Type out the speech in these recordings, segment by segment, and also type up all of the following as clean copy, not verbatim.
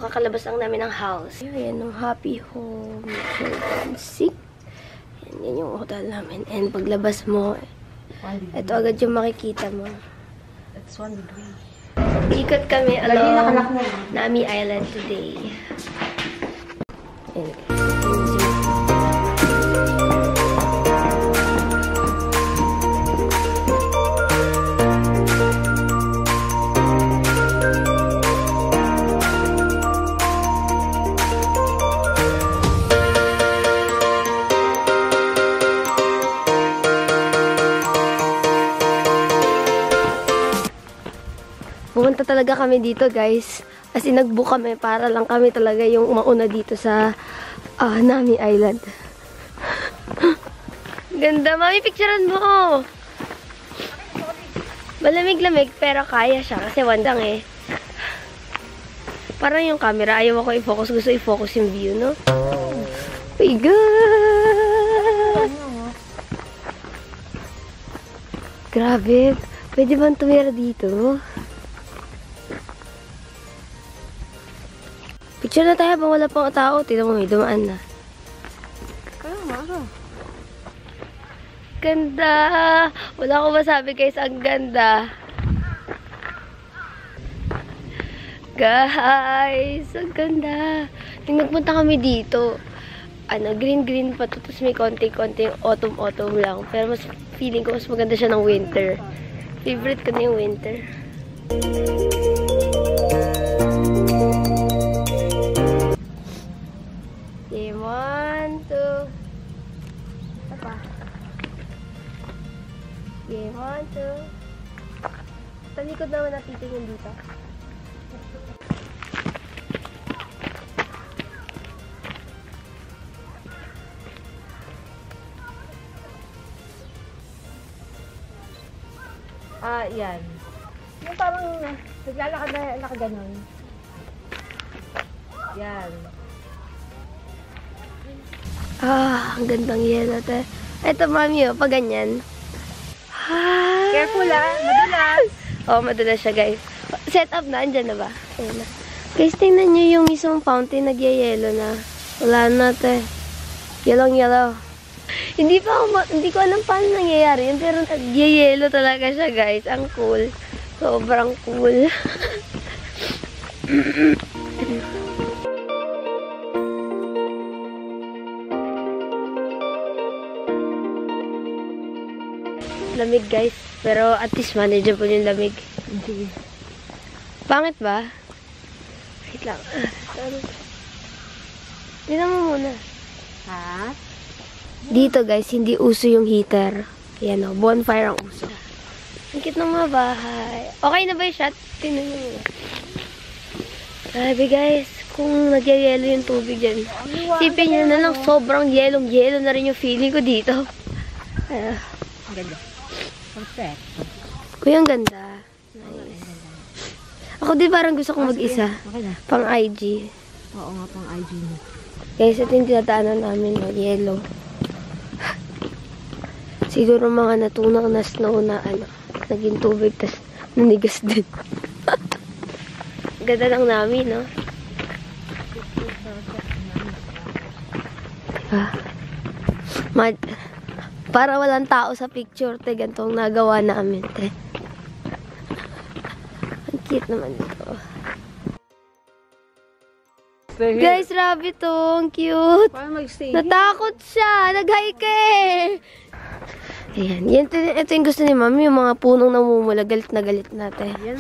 kakalabas lang namin ng house. Ayan, yung Happy Home Children Sick. Yan yung hotel namin. And paglabas mo, ito agad yung makikita mo. That's 1 degree. Ikot kami along Nami Island today. Ayan. Pumunta talaga kami dito, guys. As in, nag-book kami para lang kami talaga yung mauna dito sa Nami Island. Ganda, mami, picturean mo. Malamig-lamig, pero kaya siya kasi wandang eh. Parang yung camera, ayaw ako i-focus. Gusto i-focus yung view, no? Oh my God! Grabe. Pwede ba tumira dito? Picture na tayo habang wala pang tao. Tignan mo, may dumaan na. Ganda! Wala akong masabi, guys. Ang ganda. Guys! Ang ganda. Nagpunta kami dito. Green-green pa to. Tapos may konting-konting autumn-autumn lang. Pero mas feeling ko mas maganda siya ng winter. Favorite ko na yung winter. Okay, 1, 2. Apa? Okay, 1, 2. Talikod naman natin yung dito. Yan. Yung parang naglalakad na nakaganon. Yan. Ang gandang yelo, te. Ito, mami, pag ganyan. Careful, madulas. Madulas siya, guys. Set up na, andyan na ba? Ayan na. Guys, tingnan nyo yung mismong fountain, nagyayelo na. Wala na, te. Yellow. Hindi ko alam paano nangyayari yun, pero nagyayelo talaga siya, guys. Ang cool. Sobrang cool. Lamig, guys. Pero at least manageable yung lamig. Pangit ba? Wait lang. Tignan mo muna. Ha? Dito, guys, hindi uso yung heater. Ayan o, bonfire ang uso. Ang cute ng mga bahay. Okay na ba yung shot? Tingnan nyo. Grabe, guys. Kung nagyayelo yung tubig dyan. Sipin nyo na lang, sobrang yelong-yelo na rin yung feeling ko dito. Ang ganda. Perfect. Kuya, ang ganda. Nice. Ako din parang gusto kong mag-isa. Okay na. Pang IG. Oo nga, pang IG mo. Guys, ito yung tinataanan namin, yellow. Siguro mga natunang na snow na naging tubig, tas nanigas din. Ganda lang namin, no? Diba? Para walang tao sa picture, te, gantong nagawa namin, te. Ang cute naman ito. Guys, rabbit to. Ang cute. Paano mag-stay? Natakot siya. Nag-hike eh. Ayan. Ito yung gusto ni mami. Yung mga punong namumula. Galit na galit natin. Yan.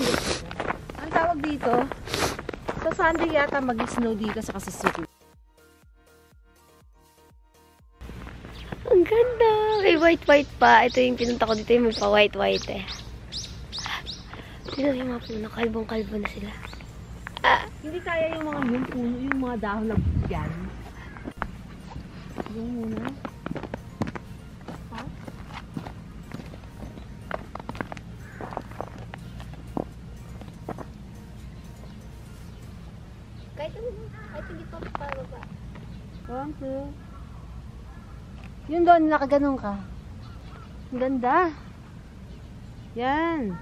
Ang tawag dito, sa Sunday yata mag-snow dito sa Kasasuki. Ang ganda. May white-white pa. Ito yung pinunta ko dito. Yung magpa-white-white eh. Sino yung mga puno? Kalbong-kalbo na sila. Hindi kaya yung mga puno, yung mga dahon na yan. Yung muna. Ha? Kahit hindi pa pababa. 1, 2. Yun doon, nakaganon ka. Ang ganda. Yan.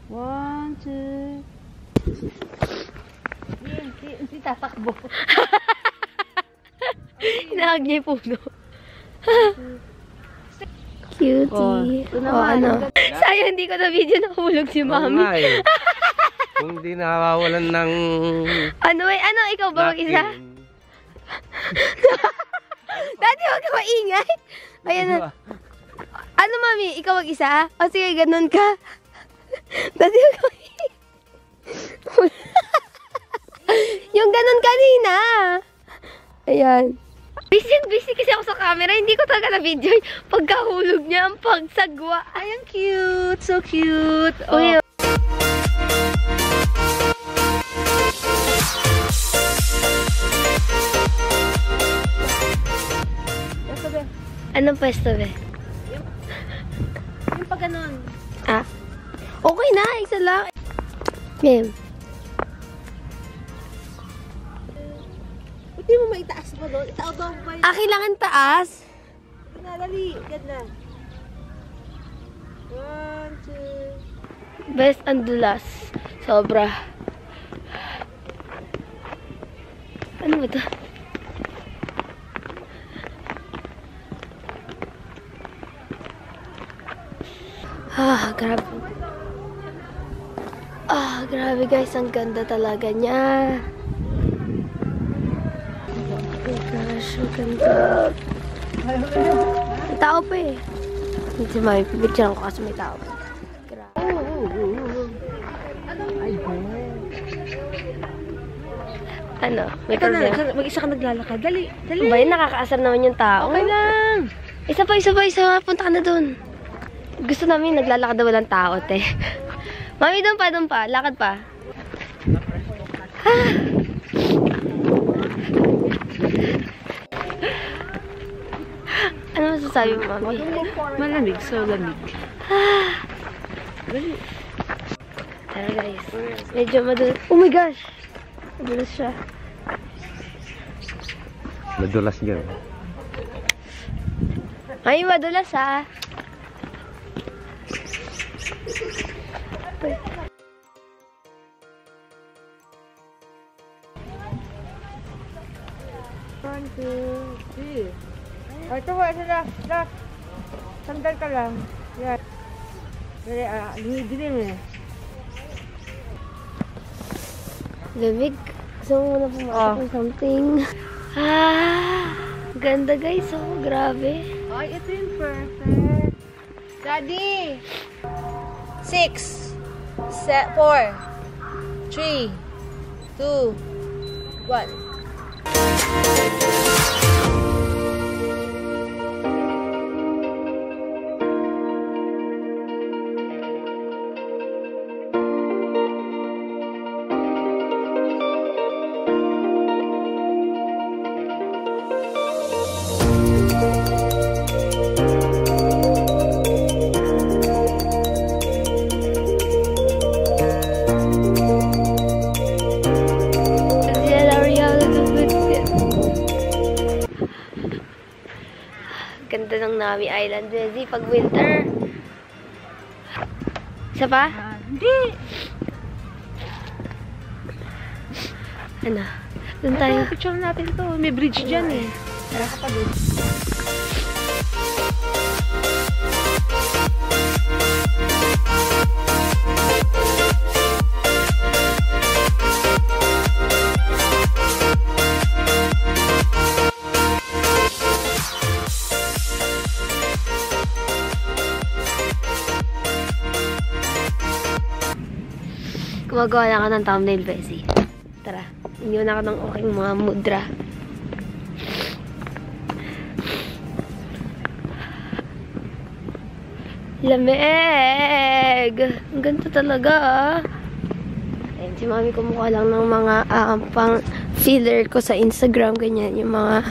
1, 2. Hindi tatakbo. Hinahag niya yung puno. Cutie. Oh, ito naman. Ano? Sayang hindi ko na video nahulog si Mami. Oo nga eh. Kung di nakawalan ng... Ano eh? Ano? Ikaw ba mag-isa? Dati huwag ka maingay. Ayan na. Ano, Mami? Ikaw mag-isa? O sige, ganun ka. Dati huwag ka maingay. Yung ganun kanina. Ayan. Busy kasi ako sa camera. Hindi ko talaga na-video. Pagkahulog niya, ang pagsagwa. Ay, ang cute. So cute. Oh. Uy, anong pwesto, be? Yung pa ganon. Ah? Okay na, isa lang. Ma'am. Buti mo maitaas mo doon. Itaw doon ba yun? Akin lang ang taas. Dali. Ganda. 1, 2. Best ang dulas. Sobra. Ano ba ito? Grabe. Grabe guys. Ang ganda talaga niya. Oh my gosh, ang ganda. May tao pa eh. Hindi may pipicturean ko kasi may tao pa. Grabe. Ano? May problema? Mag-isa ka naglalakad. Dali. Ba yun? Nakakaasar naman yung tao. Okay lang. Isa pa. Punta ka na dun. Gusto namin naglalakad na walang tao, te. Mami, doon pa. Lakad pa. Ano masasabi mo, Mami? Malamig. So lamig. Dali. Tara, guys. Medyo madulas. Oh my gosh! Madulas siya. Madulas niya. Ay, madulas ha. One, two, three. Ito ba? Last. Sandal ka lang. Yan. Dali, dilim eh. Lamig. Gusto mo muna pumasok ng something. Ganda guys. Oh, grabe. Ay, ito yung perfect. Daddy! 6, 4, 3, 2, 1. Ganda ng Nami Island, Bezi, pag winter. Isa pa? Hindi! Ano? Doon tayo. Picture natin ito. May bridge dyan eh. Tara ka pa doon. Gumagawa na ako ng thumbnail, Bezi. Tara, iniwan ako ng aking mga mudra. Lamig! Ang ganda talaga, ah. Ayun, si Mami kumuha lang ng mga pang filler ko sa Instagram, ganyan, yung mga...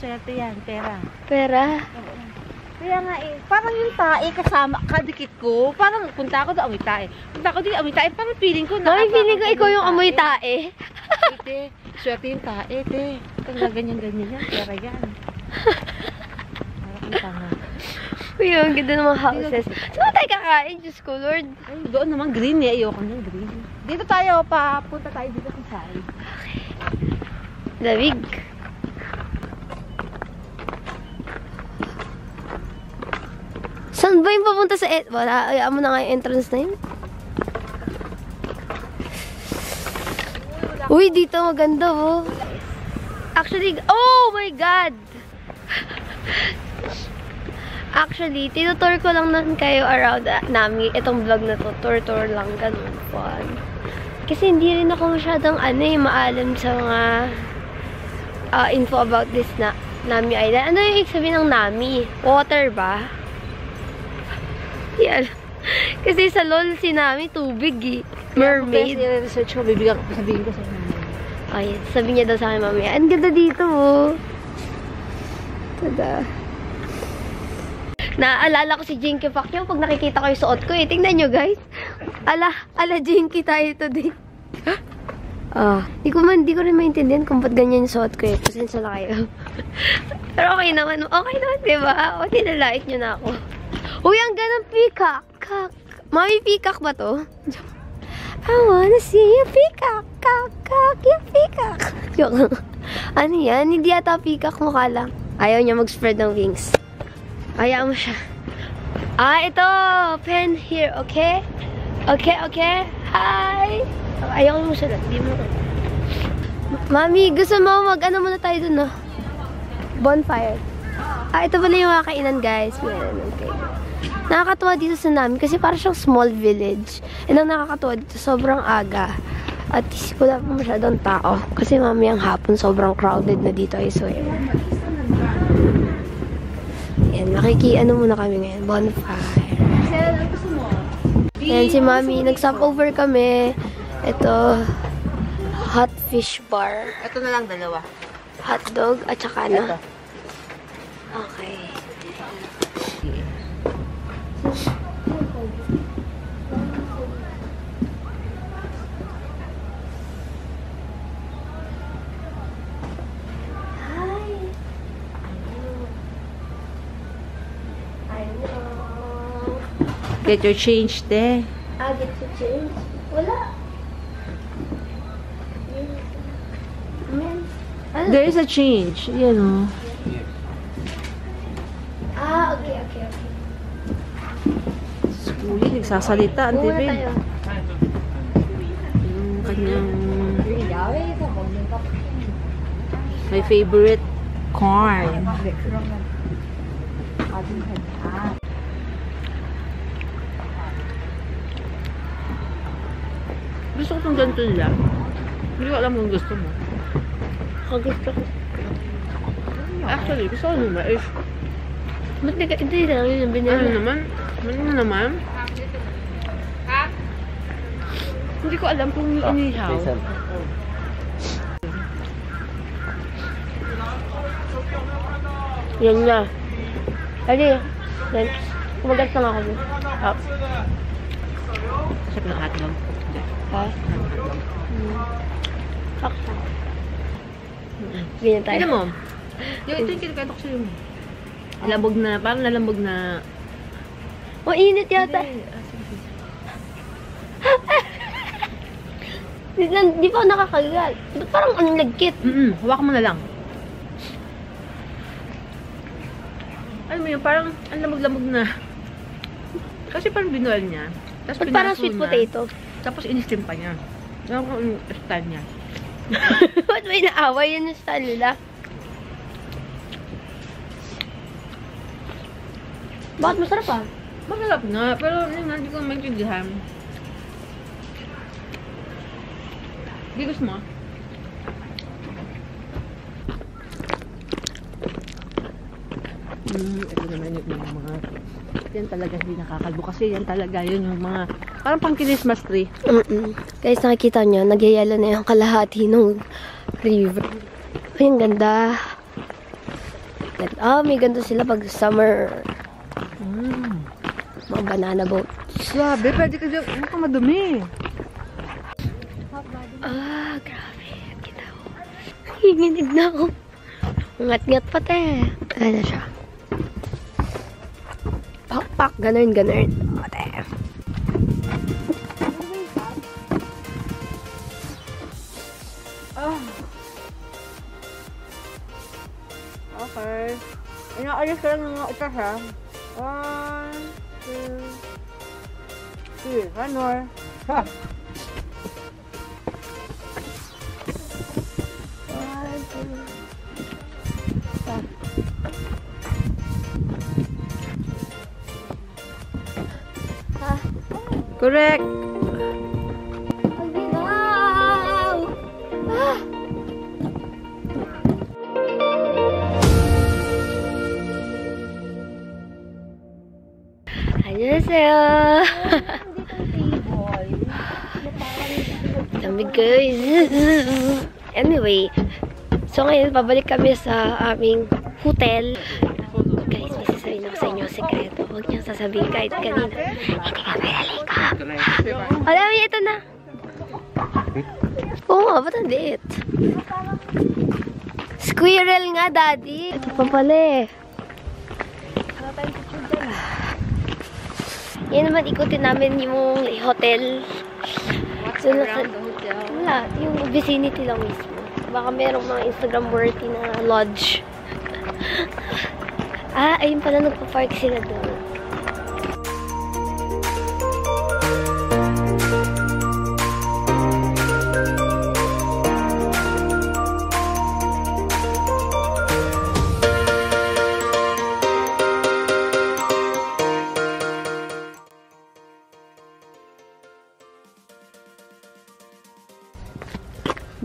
swerte yan, pera. Pera. Kaya nga eh, parang yung tae kasama, kadikit ko. Parang punta ako doon, amoy tae. Punta ako doon, amoy tae. Parang feeling ko, Mami, feeling ko ikaw yung amoy tae. Te, swerte yung tae, te. Kung ganyan-ganyan yan, pera yan. Parang tanga. Uy, ang ganda ng mga houses. Saan tayo kakain? Diyos ko, Lord. Ay, doon naman green eh. Ayoko ng green. Dito tayo, punta tayo dito sa side. Lamig. Saan ba yung papunta sa wala, ayaan mo na nga yung entrance na yun. Uy, dito maganda oh. Actually, oh my God! Actually, tinutour ko lang naman kayo around namin. Itong vlog na to, tour lang, ganun, fun. Kasi hindi rin ako masyadong maalam sa mga info about this Nami Island. Ano yung ibig sabihin ng Nami? Water ba? Yan. Kasi sa LOL si Nami, tubig eh. Mermaid. Kaya research ko, sabihin ko sa inyo. Ay, sabi niya daw sa akin mamaya. Ang ganda dito oh. Tada. Naaalala ko si Jinky Pacquiao pag nakikita ko yung suot ko eh. Tingnan nyo guys. Ala Jinky tayo today. Di ko rin maintindihan kung ba't ganyan yung suot ko eh. Pasensya na kayo. Pero okay naman, diba? O, tinalait nyo na ako. Uy, ang ganang peacock. Mami, peacock ba to? I wanna see you peacock. Yung peacock. Joke. Ano yan? Hindi yata peacock, mukha lang. Ayaw niya mag-spread ng wings. Ayaw mo siya. Ito. Pen here, okay? Okay. Hi. Ayaw mo siya. Di mo. Mami, gusto mo ano muna tayo dun, no? Bonfire. Ito pala yung mga kainan, guys. Okay. Nakakatuwa dito sa namin kasi parang siyang small village. And ang nakakatuwa dito, sobrang aga. At wala pa masyadong tao. Kasi mamayang hapon, sobrang crowded na dito, I swear. Yan, ano muna kami ngayon. Bonfire. Yan, si Mami. Nag-stopover kami. Ito, hot fish bar. Ito na lang, dalawa. Hotdog at saka ano? Ito. Okay. Get your change, te. Get to change? Wala. There is a change, you know. Okay. Uli, nagsasalita, ang Muna TV. tayo. Yung kanyang... My favorite corn. Gusto ko itong ganito nila. Hindi ko alam kung gusto mo. Gusto ko. Actually, gusto ko nung mais. Ba't hindi lang yung binili? Ano naman? Hindi ko alam kung inihaw. Yan na. Ali, kumagat lang ako. Sabi ng hotdog. Ha? Saksa. Ganyan tayo. Tignan mo. Ito yung kinakatok sa'yo mo. Labog na, parang nalambog na... Oh, init yata. Di pa ako nakakagat. Ba't parang ang lagkit? Hawakan mo na lang. Alam mo yun, parang ang lamog-lamog na. Kasi parang binual niya. Tapos Ba't parang sweet potato? Tapos in-steam pa niya. Alam ko yung style niya. Ba't may naaway yun yung style nila? Bakit masarap ah? Masarap nga, pero hindi ko maintindihan. Hindi gusto mo? Ito naman yung mga... Yan talaga hindi nakakalbo kasi yan talaga yun yung mga... Parang pang Christmas tree. Guys, nakikita nyo, nagyayalo na yung kalahati ng river. Ay, ang ganda. May ganito sila pag summer. Mga banana boat. Grabe, pwede ka dyan. Ano ka madumi? Grabe. Kita ko. Hinginig na ako. Ngat-ngat pa te. Ano na siya? Pak-pak. Ganun. O, te. Okay. Inaalis ka lang ng mga utas ha. 1, 2, 3. One more. Ha! Correct. Ang ginaw! Annyeonghaseyo! Lamig guys. Anyway, so ngayon pabalik kami sa aming hotel. Guys, may sasabihin ako sa inyo sekreto. Huwag niyang sasabihin kahit kanina. Hindi kami nalika. Alam niyo, ito na. Oo nga, ba't ang liit? Squirrel nga, daddy. Ito pa pala eh. Yan naman, ikutin namin yung hotel. So, wala, yung vicinity lang mismo. Baka merong mga Instagram worthy na lodge. Ayun pala, nagpa-park sila doon.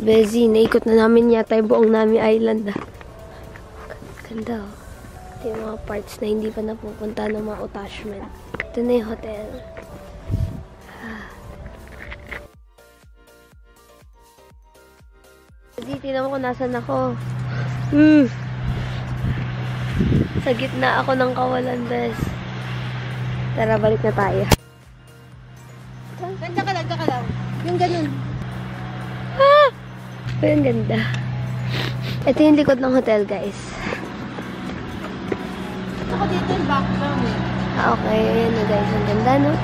Busy, naikot na namin yata yung buong Nami Island. Ganda oh. Ito yung mga parts na hindi pa napupunta ng mga attachment. Ito na yung hotel. Busy, tingnan mo kung nasan ako. Sa gitna ako ng kawalan, bes. Tara, balik na tayo. Ganda ka lang. Yung ganun. Pero ang ganda. Ito yung likod ng hotel, guys. Ako dito yung background eh. Okay, ayan na guys. Ang ganda, no?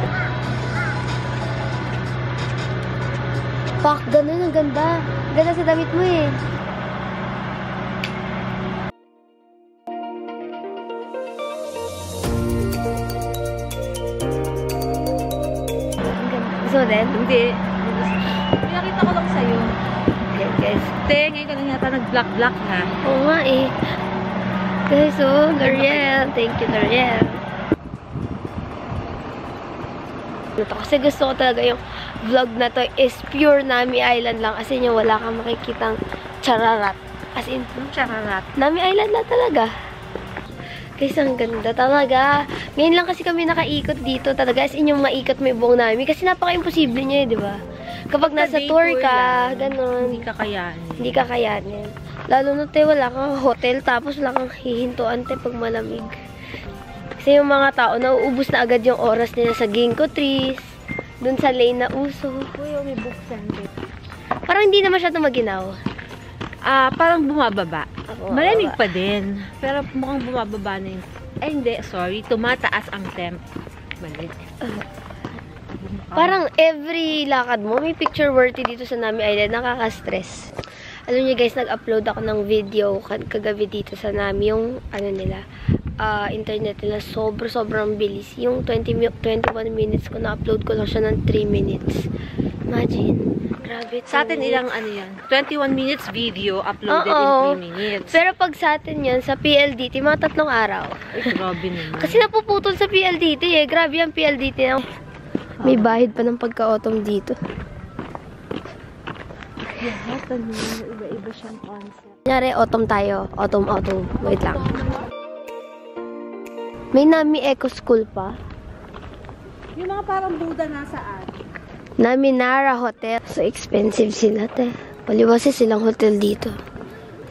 Fuck, ganun. Ang ganda. Ang ganda sa damit mo eh. Ang ganda. Gusto mo din? Hindi. Pinakita ko lang sa'yo. Okay, guys. Ngayon ka lang yata nag-black ha. Oo nga eh. Guys, oh, L'Oreal. Thank you, L'Oreal. Kasi gusto ko talaga yung vlog na to is pure Nami Island lang. As in, yung wala kang makikitang chararat. As in, Chararat. Nami Island na talaga. Guys, ang ganda talaga. Ngayon lang kasi kami nakaikot dito talaga. As in, yung maikot mo yung buong Nami. Kasi napaka-imposible niya eh, di ba? Kapag nasa tour ka, ganun. Hindi kakayanin. Hindi kakayanin. Lalo na tayo, wala kang hotel, tapos wala kang hihintuan tayo pag malamig. Kasi yung mga tao, nauubos na agad yung oras nila sa ginkgo trees, dun sa lane na uso. Uy, may buksan dito. Parang hindi na masyado maginaw. Parang bumababa. Malamig bumababa. pa din. Pero mukhang bumababa na yun. Hindi, sorry. Tumataas ang temp. Mali. Parang every lakad mo, may picture worthy dito sa Nami Island. Nakaka-stress. Alam niyo guys, nag-upload ako ng video kagabi dito sa Nami. Yung, internet nila, sobrang bilis. Yung 21 minutes ko, na-upload ko lang siya ng 3 minutes. Imagine. Grabe. Sa atin ilang yan? 21 minutes video uploaded in 3 minutes. Pero pag sa atin yan, sa PLDT, mga 3 araw. Ay, grabe naman. Kasi napuputol sa PLDT eh. Grabe yung PLDT na. May bahid pa ng pagka-autumn dito. Iba-iba siyang concept. Kunyari, autumn tayo. Autumn. Wait lang. May Nami Eco School pa. Yung mga parang Buddha nasaan? Nami Nara Hotel. So expensive sila, te. Paliwasi silang hotel dito.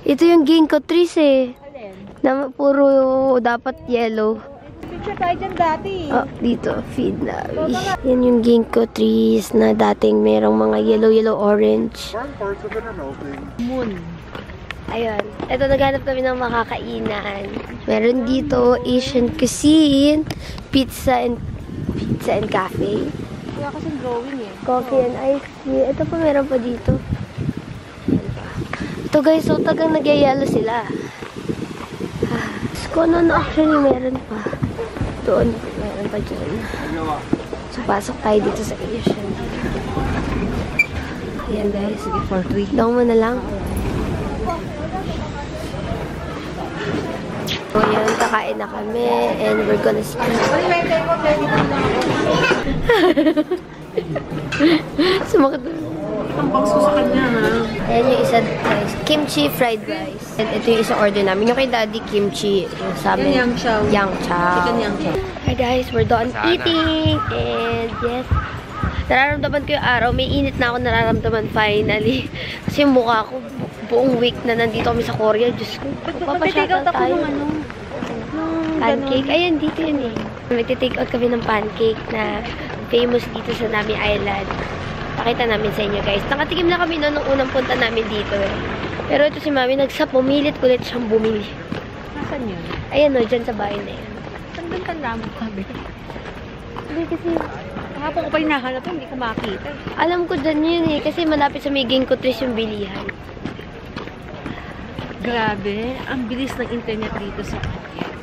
Ito yung ginkgo trees eh. Alin? Na puro dapat yellow. Picture tayo dyan dati. Oh, dito, feed na. Yan yung ginkgo trees na dating merong mga yellow, orange. Moon. Ayun. Ito, naghanap kami ng makakainan. Meron dito, Asian cuisine, pizza and cafe. Kaya kasing drawing eh. Coffee and ice cream. Ito pa, meron pa dito. Ito guys, so tagang nagyayalo sila. Kung ano actually meron pa. Doon, meron pa dyan. So, pasok tayo dito sa Asian. Ayan guys. Sige, for 3. Doon mo na lang. So, yun, kakain na kami and we're gonna spend. Sumakit na. Ang bangso sa kanya, ha? Ayan yung isa, guys. Kimchi fried rice. And ito yung isang order namin. Yung kay Daddy kimchi. Yung sa amin. Yang chow. Yang chow. Chicken yang chow. Hi guys, we're done eating. And yes, nararamdaman ko yung araw. May init na ako nararamdaman finally. Kasi yung mukha ko, buong week na nandito kami sa Korea. Diyos ko, Magpapashoutout ako tayo. ng ano. Pancake. Ayan, dito yun eh. Magti-take out kami ng pancake na famous dito sa Nami Island. Pakita namin sa inyo guys. Nakatikim na kami noon nung unang punta namin dito eh. Pero ito si Mami, pumilit kulit siyang bumili. Nasaan yun? Ayan o, dyan sa bahay na yan. Saan doon ka lamang sabi? Hindi kasi, Kahapon ko pa hinahanap hindi ko makita. alam ko dyan yun eh. Kasi malapit sa may ginkgo trees yung bilihan. Grabe, ang bilis ng internet dito sa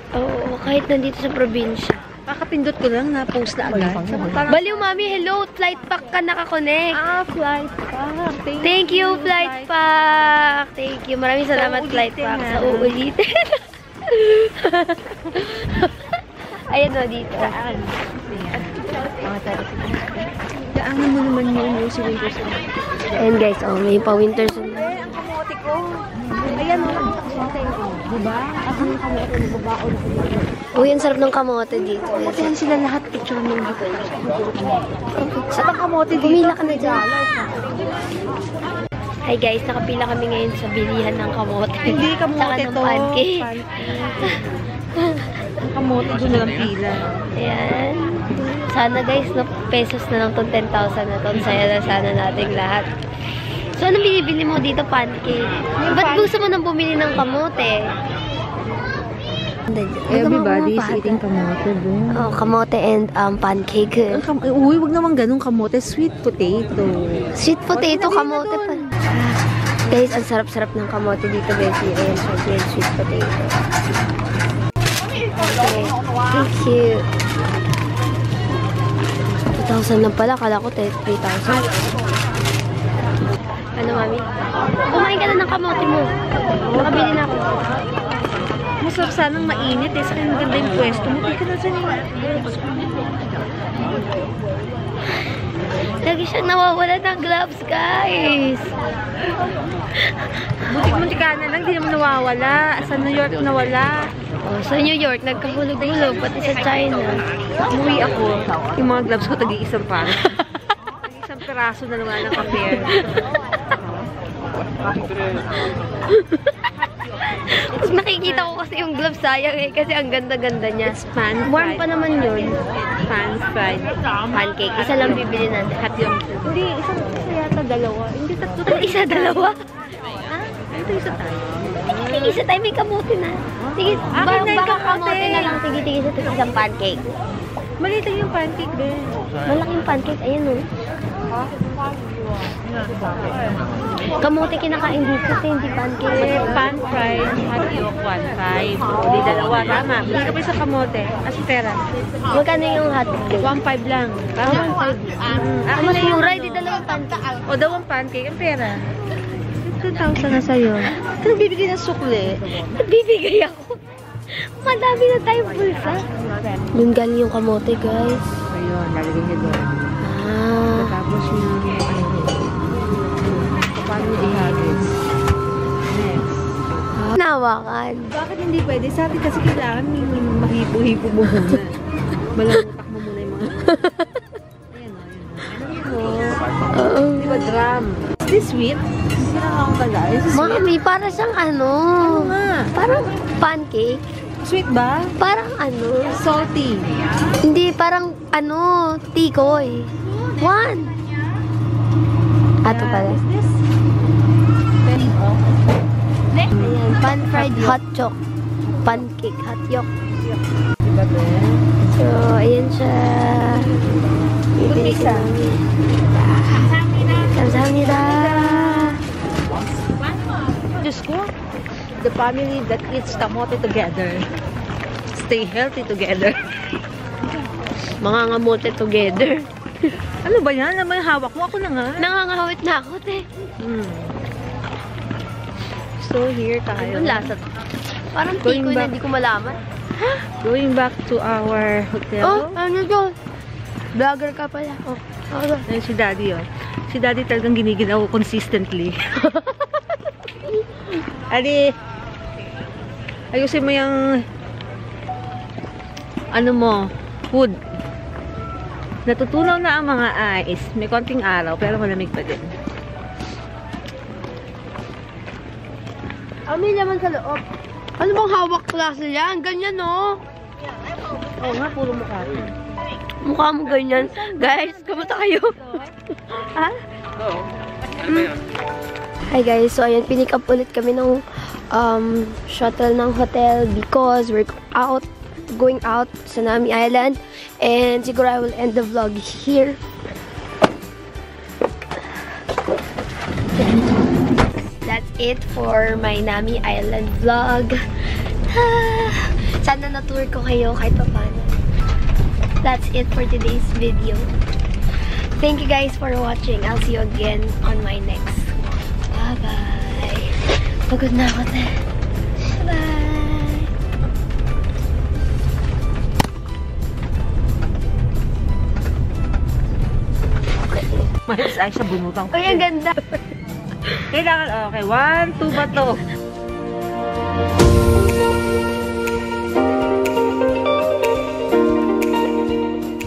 Oo, kahit nandito sa probinsya. kakapindot ko lang na post na agad. Samantalang Baliw, Mami. Hello. Flight pack ka nakakonect. flight pack. Thank you, flight pack. Thank you. Maraming salamat, flight pack. Sa uulitin. Ayan o, dito. Daan. Daanan mo naman yun si Winterson. Ayan guys, oh, may pa-winter sun. Ang kamote ko. Ayan o. Diba? Ako yung kamote ng babaon. Uy, ang sarap ng kamote dito. Kasi sila lahat picture ng dito. Sa pang kamote dito. Pumila ka na dyan. Hi guys, nakapila kami ngayon sa bilihan ng kamote. Hindi kamote Saka ng to. pancake. Ang kamote doon na lang pila. Ayan. Sana guys, no, pesos na lang itong 10,000 na to. Saya na sana nating lahat. So, anong binibili mo dito? Pancake. Ba't gusto mo nang bumili ng kamote? Everybody is eating kamote doon. Oh, kamote and pancake. Uy, wag naman ganun kamote. Sweet potato. Sweet potato, kamote pa. Guys, ang sarap-sarap ng kamote dito, guys. Ayan, syempre, sweet potato. Okay, thank you. 2,000 lang pala. Kala ko 3,000. Ano, Mami? Kumain ka na ng kamote mo. Nakabili na ako. Masarap sanang mainit eh. Sa kanya maganda yung pwesto mo. Hindi ka na dyan eh. Lagi siyang nawawala ng gloves, guys. Butik-muntik ka na lang. Hindi naman nawawala. Sa New York nawala. Oh, sa New York, nagkahulog-hulog. Pati sa China. Umuwi ako. Yung mga gloves ko tag-iisang pa. Isang peraso na naman ng kapir. Pag nakikita ko kasi yung gloves, sayang eh. Kasi ang ganda-ganda niya. It's pan Warm fried. pa naman yun. Pan fried. Pancake. Isa lang bibili natin. Hot yung... Hindi, isang isa yata dalawa. Hindi, tatlo tayo. Isa, dalawa. Ha? Ito isa tayo. Sige, isa tayo may kamote na. Sige, Akin na yung baka kamote. kamote na lang. Sige, sa isang pancake. Maliit lang yung pancake, Ben. Malaking pancake. Ayan o. Kamote kinakain dito kasi hindi pancake. Pan fried, hot yolk, 1.5. Hindi dalawa, tama. Hindi ka pa isang kamote. As pera. Magkano yung hotcake? 1.5 lang. Tama? Ah, mas mura, hindi dalawang pancake. O dalawang pancake, ang pera. 2,000 na sa'yo. Ito bibigay ng sukli. Nagbibigay ako. Madami na tayong bulsa. Yung galing yung kamote, guys. Ayun, lalagay niya doon. Ah. Tapos yung... Paano niya ihagis? Next. Nawakan. Bakit hindi pwede? Sa atin kasi kailangan mahipo-hipo mo muna. Malamutak mo muna yung mga... Ayan o, ayan o. Oo. Di ba drum? this sweet? Sinakang pala. Is this sweet? Mami, para siyang ano? Ano nga? Parang pancake. Sweet ba? Parang ano? Salty. Hindi, parang ano? Tikoy. One. Ato pala. Is this? Penny off. Ayan, pan-fried hot chok. Pancake, hot yok. Diba to? So, ayan siya. Bibili ko namin. Kamsahamnida. Diyos ko, the family that eats kamote together. Stay healthy together. Mga ngamote together. Ano ba yan? Ano ba yung hawak mo? Ako na nga. Nangangahawit na ako, te. So, here Ano tayo. lasa to? Parang Going tikoy na back. hindi ko malaman. Going back to our Oh, hotel. ano to? Vlogger ka pala. Oh, ano? Ayun si Daddy, oh. Si Daddy talagang giniginaw ko consistently. Ali, ayusin mo yung ano mo, food. Natutunaw na ang mga ice. May konting araw, pero malamig pa din. May laman sa loob. Ano bang hawak klase yan? Ganyan, no? Oo nga, puro mukha. Mukha mo ganyan. Guys, kamusta kayo? Ha? Oo. Ano ba yun? Hi guys, so ayan, pinick up ulit kami ng shuttle ng hotel because we're going out sa Nami Island, and siguro I will end the vlog here. That's it for my Nami Island vlog. Sana na-tour ko kayo kahit pa paano. That's it for today's video. Thank you guys for watching. I'll see you again on my next. Bye-bye. Pagod na ako, te. Bye-bye. Mahal sa Aisha, bunutan ko. Uy, ang ganda. Kailangan, okay, 1, 2 ba to?